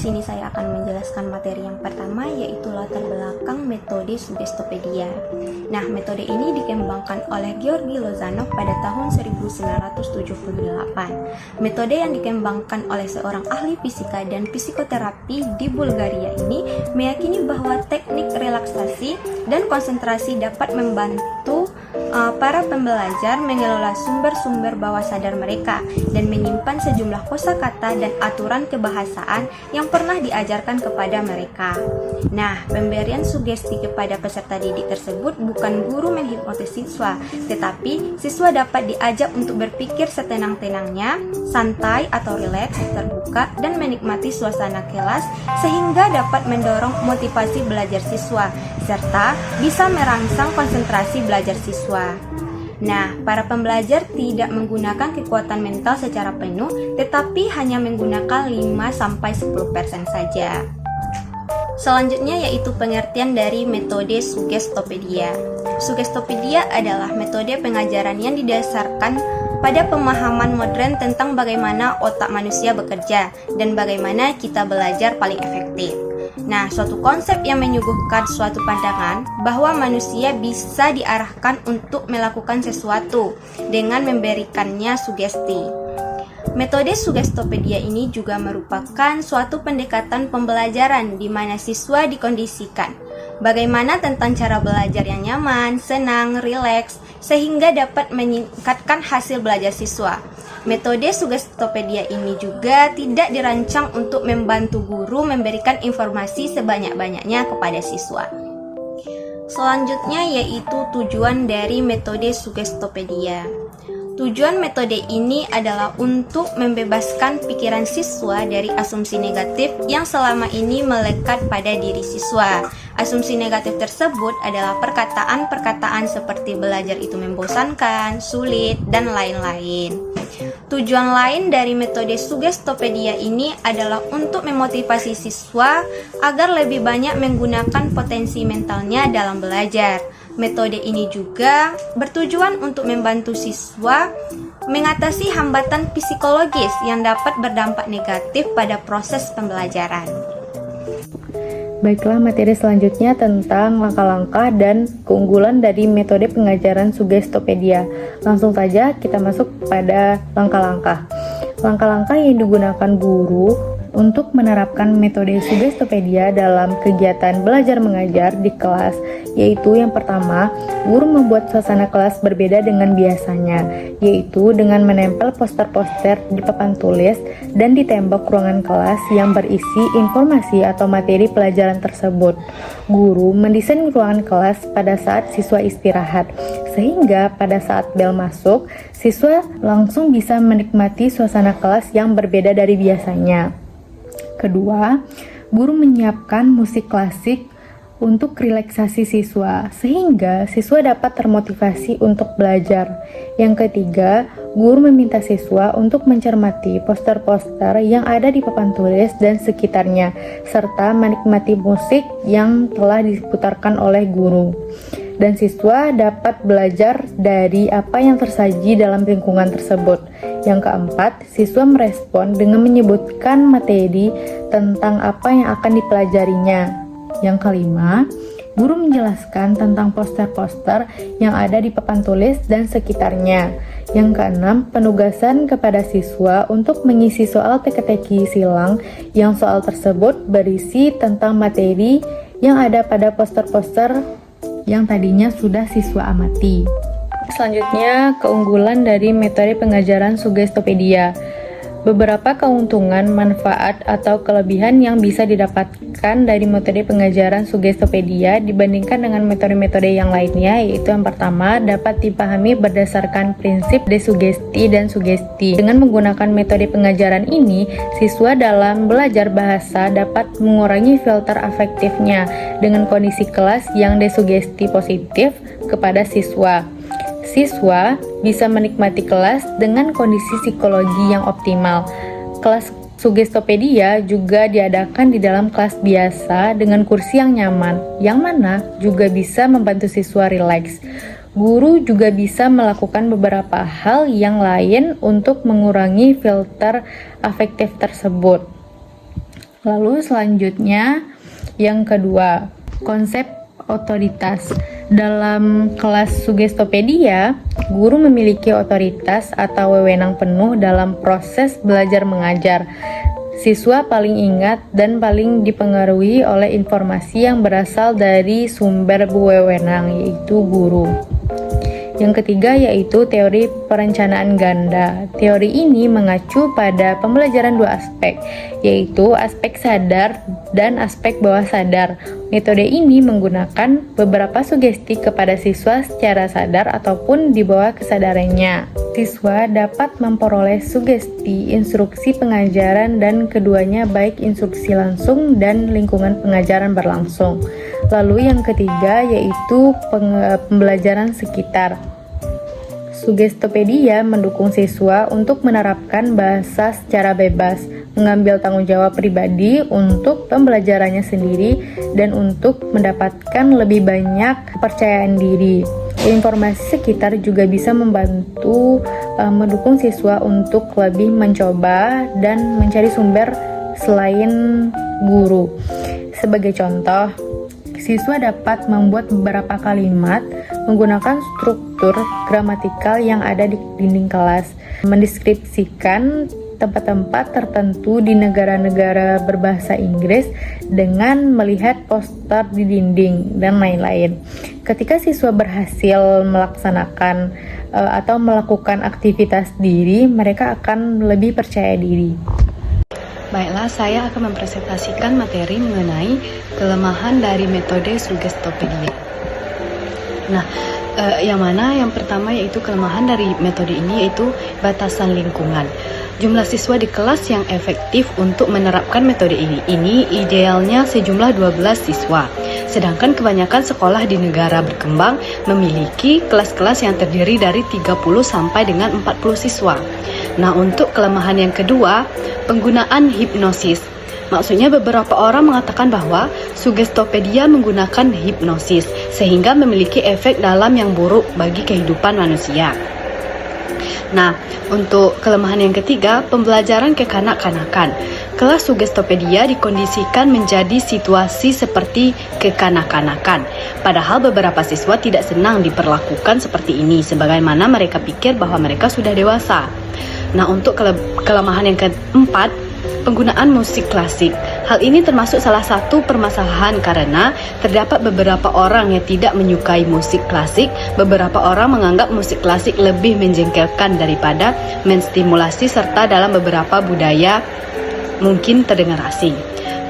sini saya akan menjelaskan materi yang pertama, yaitu latar belakang metode Suggestopedia. Nah, metode ini dikembangkan oleh Georgi Lozanov pada tahun 1978. Metode yang dikembangkan oleh seorang ahli fisika dan psikoterapi di Bulgaria ini meyakini bahwa teknik relaksasi dan konsentrasi dapat membantu para pembelajar mengelola sumber-sumber bawah sadar mereka dan menyimpan sejumlah kosakata dan aturan kebahasaan yang pernah diajarkan kepada mereka. Nah, pemberian sugesti kepada peserta didik tersebut bukan guru menghipnotis siswa, tetapi siswa dapat diajak untuk berpikir setenang-tenangnya, santai atau rileks, terbuka, dan menikmati suasana kelas sehingga dapat mendorong motivasi belajar siswa, serta bisa merangsang konsentrasi belajar siswa. Nah, para pembelajar tidak menggunakan kekuatan mental secara penuh, tetapi hanya menggunakan 5-10% saja. Selanjutnya yaitu pengertian dari metode Suggestopedia. Suggestopedia adalah metode pengajaran yang didasarkan pada pemahaman modern tentang bagaimana otak manusia bekerja dan bagaimana kita belajar paling efektif. Nah, suatu konsep yang menyuguhkan suatu pandangan bahwa manusia bisa diarahkan untuk melakukan sesuatu dengan memberikannya sugesti. Metode Suggestopedia ini juga merupakan suatu pendekatan pembelajaran di mana siswa dikondisikan bagaimana tentang cara belajar yang nyaman, senang, rileks, sehingga dapat meningkatkan hasil belajar siswa. Metode Suggestopedia ini juga tidak dirancang untuk membantu guru memberikan informasi sebanyak-banyaknya kepada siswa. Selanjutnya yaitu tujuan dari metode Suggestopedia. Tujuan metode ini adalah untuk membebaskan pikiran siswa dari asumsi negatif yang selama ini melekat pada diri siswa. Asumsi negatif tersebut adalah perkataan-perkataan seperti belajar itu membosankan, sulit, dan lain-lain. Tujuan lain dari metode Suggestopedia ini adalah untuk memotivasi siswa agar lebih banyak menggunakan potensi mentalnya dalam belajar. Metode ini juga bertujuan untuk membantu siswa mengatasi hambatan psikologis yang dapat berdampak negatif pada proses pembelajaran. Baiklah, materi selanjutnya tentang langkah-langkah dan keunggulan dari metode pengajaran Suggestopedia. Langsung saja kita masuk pada langkah-langkah. Langkah-langkah yang digunakan guru untuk menerapkan metode Suggestopedia dalam kegiatan belajar mengajar di kelas, yaitu yang pertama, guru membuat suasana kelas berbeda dengan biasanya, yaitu dengan menempel poster-poster di papan tulis dan di tembok ruangan kelas yang berisi informasi atau materi pelajaran tersebut. Guru mendesain ruangan kelas pada saat siswa istirahat, sehingga pada saat bel masuk, siswa langsung bisa menikmati suasana kelas yang berbeda dari biasanya. Kedua, guru menyiapkan musik klasik untuk relaksasi siswa, sehingga siswa dapat termotivasi untuk belajar. Yang ketiga, guru meminta siswa untuk mencermati poster-poster yang ada di papan tulis dan sekitarnya, serta menikmati musik yang telah diputarkan oleh guru. Dan siswa dapat belajar dari apa yang tersaji dalam lingkungan tersebut. Yang keempat, siswa merespon dengan menyebutkan materi tentang apa yang akan dipelajarinya. Yang kelima, guru menjelaskan tentang poster-poster yang ada di papan tulis dan sekitarnya. Yang keenam, penugasan kepada siswa untuk mengisi soal teka-teki silang yang soal tersebut berisi tentang materi yang ada pada poster-poster yang tadinya sudah siswa amati. Selanjutnya, keunggulan dari metode pengajaran Suggestopedia. Beberapa keuntungan, manfaat, atau kelebihan yang bisa didapatkan dari metode pengajaran Suggestopedia dibandingkan dengan metode-metode yang lainnya, yaitu yang pertama, dapat dipahami berdasarkan prinsip desugesti dan sugesti. Dengan menggunakan metode pengajaran ini, siswa dalam belajar bahasa dapat mengurangi filter afektifnya dengan kondisi kelas yang desugesti positif kepada siswa. Siswa bisa menikmati kelas dengan kondisi psikologi yang optimal. Kelas Suggestopedia juga diadakan di dalam kelas biasa dengan kursi yang nyaman, yang mana juga bisa membantu siswa rileks. Guru juga bisa melakukan beberapa hal yang lain untuk mengurangi filter afektif tersebut. Lalu selanjutnya yang kedua, konsep otoritas. Dalam kelas Sugestopedia, guru memiliki otoritas atau wewenang penuh dalam proses belajar mengajar. Siswa paling ingat dan paling dipengaruhi oleh informasi yang berasal dari sumber berwenang, yaitu guru. Yang ketiga yaitu teori perencanaan ganda. Teori ini mengacu pada pembelajaran dua aspek, yaitu aspek sadar dan aspek bawah sadar. Metode ini menggunakan beberapa sugesti kepada siswa secara sadar ataupun di bawah kesadarannya. Siswa dapat memperoleh sugesti, instruksi pengajaran, dan keduanya baik instruksi langsung dan lingkungan pengajaran berlangsung. Lalu yang ketiga yaitu pembelajaran sekitar. Sugestopedia mendukung siswa untuk menerapkan bahasa secara bebas, mengambil tanggung jawab pribadi untuk pembelajarannya sendiri, dan untuk mendapatkan lebih banyak kepercayaan diri. Informasi sekitar juga bisa membantu mendukung siswa untuk lebih mencoba dan mencari sumber selain guru. Sebagai contoh, siswa dapat membuat beberapa kalimat menggunakan struktur gramatikal yang ada di dinding kelas, mendeskripsikan tempat-tempat tertentu di negara-negara berbahasa Inggris dengan melihat poster di dinding, dan lain-lain. Ketika siswa berhasil melaksanakan atau melakukan aktivitas diri, mereka akan lebih percaya diri. Baiklah, saya akan mempresentasikan materi mengenai kelemahan dari metode Sugestopedia. Nah, yang pertama yaitu kelemahan dari metode ini yaitu batasan lingkungan. Jumlah siswa di kelas yang efektif untuk menerapkan metode ini idealnya sejumlah 12 siswa. Sedangkan kebanyakan sekolah di negara berkembang memiliki kelas-kelas yang terdiri dari 30 sampai dengan 40 siswa. Nah, untuk kelemahan yang kedua, penggunaan hipnosis. Maksudnya beberapa orang mengatakan bahwa Sugestopedia menggunakan hipnosis sehingga memiliki efek dalam yang buruk bagi kehidupan manusia. Nah, untuk kelemahan yang ketiga, pembelajaran kekanak-kanakan. Kelas Sugestopedia dikondisikan menjadi situasi seperti kekanak-kanakan. Padahal beberapa siswa tidak senang diperlakukan seperti ini, sebagaimana mereka pikir bahwa mereka sudah dewasa. Nah, untuk kelemahan yang keempat, penggunaan musik klasik. Hal ini termasuk salah satu permasalahan karena terdapat beberapa orang yang tidak menyukai musik klasik. Beberapa orang menganggap musik klasik lebih menjengkelkan daripada menstimulasi, serta dalam beberapa budaya mungkin terdengar asing.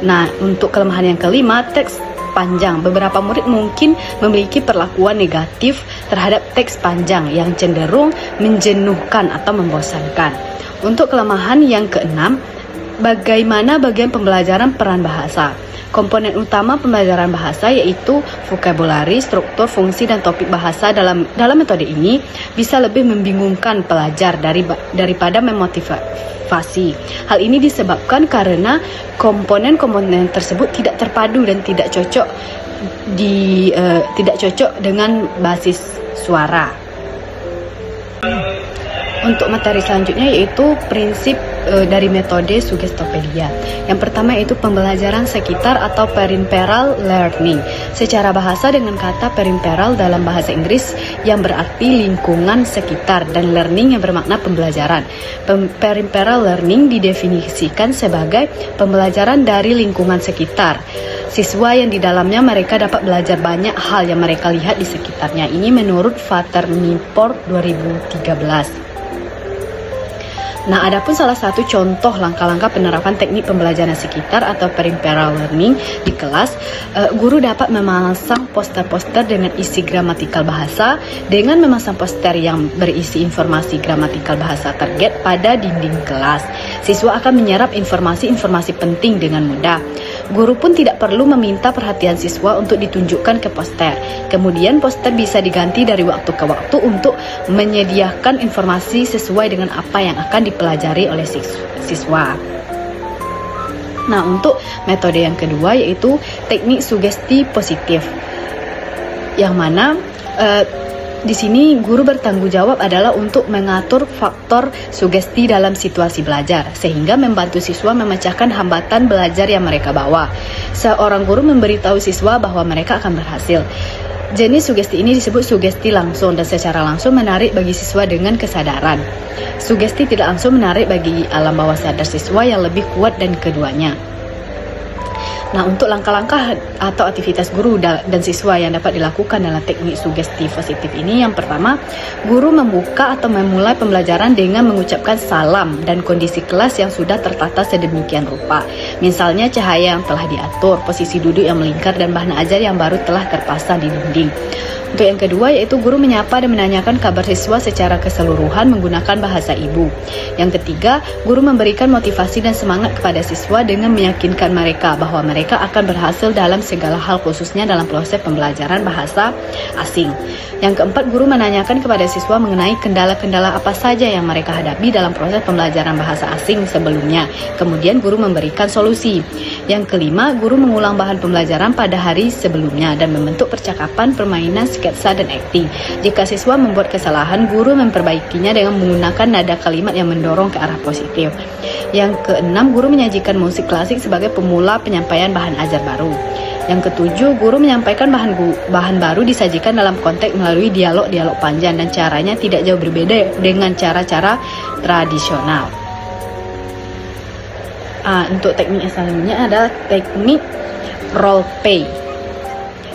Nah, untuk kelemahan yang kelima, teks panjang. Beberapa murid mungkin memiliki perlakuan negatif terhadap teks panjang yang cenderung menjenuhkan atau membosankan. Untuk kelemahan yang keenam, bagaimana bagian pembelajaran peran bahasa. Komponen utama pembelajaran bahasa yaitu vocabulary, struktur, fungsi, dan topik bahasa dalam metode ini bisa lebih membingungkan pelajar daripada memotivasi. Hal ini disebabkan karena komponen-komponen tersebut tidak terpadu dan tidak cocok dengan basis suara. Untuk materi selanjutnya yaitu prinsip dari metode Sugestopedia. Yang pertama yaitu pembelajaran sekitar atau peripheral learning. Secara bahasa dengan kata peripheral dalam bahasa Inggris yang berarti lingkungan sekitar, dan learning yang bermakna pembelajaran. Peripheral learning didefinisikan sebagai pembelajaran dari lingkungan sekitar. Siswa yang di dalamnya mereka dapat belajar banyak hal yang mereka lihat di sekitarnya. Ini menurut Vater-Niport 2013. Nah, adapun salah satu contoh langkah-langkah penerapan teknik pembelajaran sekitar atau peripheral learning di kelas, guru dapat memasang poster-poster dengan isi gramatikal bahasa. Dengan memasang poster yang berisi informasi gramatikal bahasa target pada dinding kelas, siswa akan menyerap informasi-informasi penting dengan mudah. Guru pun tidak perlu meminta perhatian siswa untuk ditunjukkan ke poster. Kemudian poster bisa diganti dari waktu ke waktu untuk menyediakan informasi sesuai dengan apa yang akan dipelajari oleh siswa. Nah, untuk metode yang kedua yaitu teknik sugesti positif, yang mana Di sini guru bertanggung jawab adalah untuk mengatur faktor sugesti dalam situasi belajar sehingga membantu siswa memecahkan hambatan belajar yang mereka bawa. Seorang guru memberitahu siswa bahwa mereka akan berhasil. Jenis sugesti ini disebut sugesti langsung dan secara langsung menarik bagi siswa dengan kesadaran. Sugesti tidak langsung menarik bagi alam bawah sadar siswa yang lebih kuat dan keduanya. Nah, untuk langkah-langkah atau aktivitas guru dan siswa yang dapat dilakukan dalam teknik sugesti positif ini, yang pertama, guru membuka atau memulai pembelajaran dengan mengucapkan salam dan kondisi kelas yang sudah tertata sedemikian rupa. Misalnya cahaya yang telah diatur, posisi duduk yang melingkar, dan bahan ajar yang baru telah terpasang di dinding. Untuk yang kedua, yaitu guru menyapa dan menanyakan kabar siswa secara keseluruhan menggunakan bahasa ibu. Yang ketiga, guru memberikan motivasi dan semangat kepada siswa dengan meyakinkan mereka bahwa mereka akan berhasil dalam segala hal, khususnya dalam proses pembelajaran bahasa asing. Yang keempat, guru menanyakan kepada siswa mengenai kendala-kendala apa saja yang mereka hadapi dalam proses pembelajaran bahasa asing sebelumnya. Kemudian guru memberikan solusi. Yang kelima, guru mengulang bahan pembelajaran pada hari sebelumnya dan membentuk percakapan, permainan, sketsa, dan akting. Jika siswa membuat kesalahan, guru memperbaikinya dengan menggunakan nada kalimat yang mendorong ke arah positif. Yang keenam, guru menyajikan musik klasik sebagai pemula penyampaian bahan ajar baru. Yang ketujuh, guru menyampaikan bahan baru disajikan dalam konteks melalui dialog-dialog panjang dan caranya tidak jauh berbeda dengan cara-cara tradisional. Untuk teknik yang selanjutnya adalah teknik role play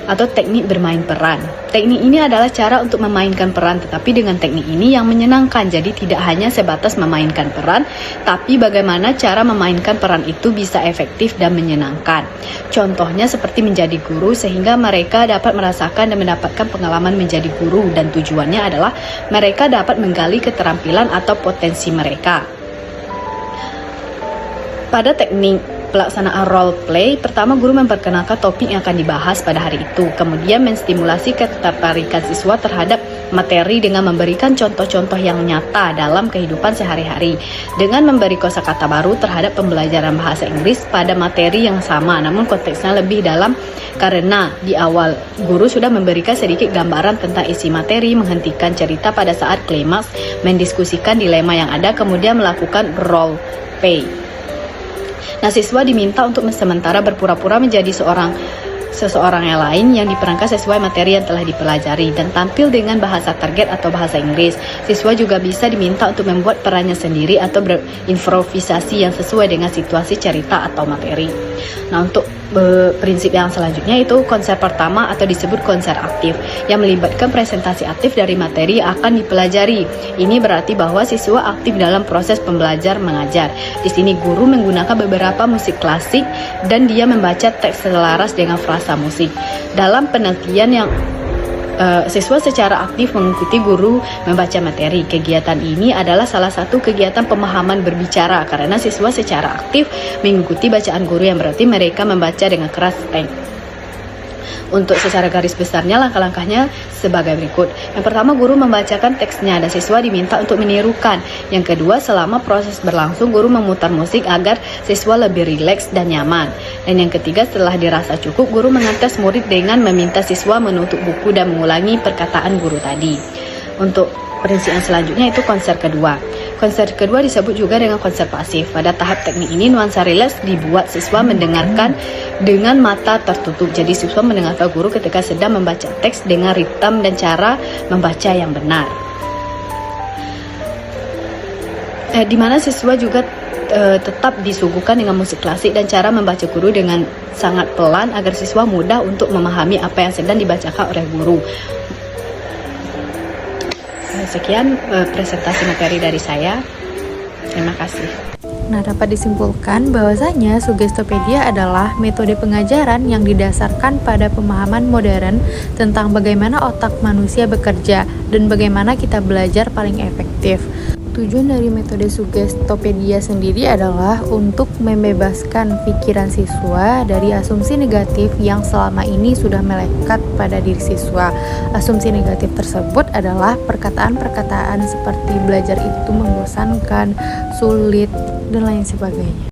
atau teknik bermain peran. Teknik ini adalah cara untuk memainkan peran, tetapi dengan teknik ini yang menyenangkan. Jadi tidak hanya sebatas memainkan peran, tapi bagaimana cara memainkan peran itu bisa efektif dan menyenangkan. Contohnya seperti menjadi guru, sehingga mereka dapat merasakan dan mendapatkan pengalaman menjadi guru, dan tujuannya adalah mereka dapat menggali keterampilan atau potensi mereka. Pada teknik pelaksanaan role play, pertama guru memperkenalkan topik yang akan dibahas pada hari itu, kemudian menstimulasi ketertarikan siswa terhadap materi dengan memberikan contoh-contoh yang nyata dalam kehidupan sehari-hari, dengan memberi kosakata baru terhadap pembelajaran bahasa Inggris pada materi yang sama, namun konteksnya lebih dalam karena di awal guru sudah memberikan sedikit gambaran tentang isi materi, menghentikan cerita pada saat klimaks, mendiskusikan dilema yang ada, kemudian melakukan role play. Nah, siswa diminta untuk sementara berpura-pura menjadi seseorang yang lain yang diperankan sesuai materi yang telah dipelajari dan tampil dengan bahasa target atau bahasa Inggris. Siswa juga bisa diminta untuk membuat perannya sendiri atau berimprovisasi yang sesuai dengan situasi cerita atau materi. Nah, untuk prinsip yang selanjutnya itu konser pertama atau disebut konser aktif yang melibatkan presentasi aktif dari materi yang akan dipelajari. Ini berarti bahwa siswa aktif dalam proses pembelajar mengajar. Di sini guru menggunakan beberapa musik klasik dan dia membaca teks selaras dengan frasa musik. Dalam penelitian yang siswa secara aktif mengikuti guru membaca materi. Kegiatan ini adalah salah satu kegiatan pemahaman berbicara karena siswa secara aktif mengikuti bacaan guru, yang berarti mereka membaca dengan keras teks. Untuk secara garis besarnya langkah-langkahnya sebagai berikut. Yang pertama, guru membacakan teksnya dan siswa diminta untuk menirukan. Yang kedua, selama proses berlangsung guru memutar musik agar siswa lebih rileks dan nyaman. Dan yang ketiga, setelah dirasa cukup, guru mengetes murid dengan meminta siswa menutup buku dan mengulangi perkataan guru tadi. Untuk prinsip yang selanjutnya itu konser kedua. Konser kedua disebut juga dengan konser pasif. Pada tahap teknik ini nuansa rileks dibuat siswa mendengarkan dengan mata tertutup. Jadi siswa mendengarkan guru ketika sedang membaca teks dengan ritme dan cara membaca yang benar. Di mana siswa juga tetap disuguhkan dengan musik klasik dan cara membaca guru dengan sangat pelan agar siswa mudah untuk memahami apa yang sedang dibacakan oleh guru. Sekian presentasi materi dari saya. Terima kasih. Nah, dapat disimpulkan bahwasanya Sugestopedia adalah metode pengajaran yang didasarkan pada pemahaman modern tentang bagaimana otak manusia bekerja dan bagaimana kita belajar paling efektif. Tujuan dari metode Sugestopedia sendiri adalah untuk membebaskan pikiran siswa dari asumsi negatif yang selama ini sudah melekat pada diri siswa. Asumsi negatif tersebut adalah perkataan-perkataan seperti belajar itu membosankan, sulit, dan lain sebagainya.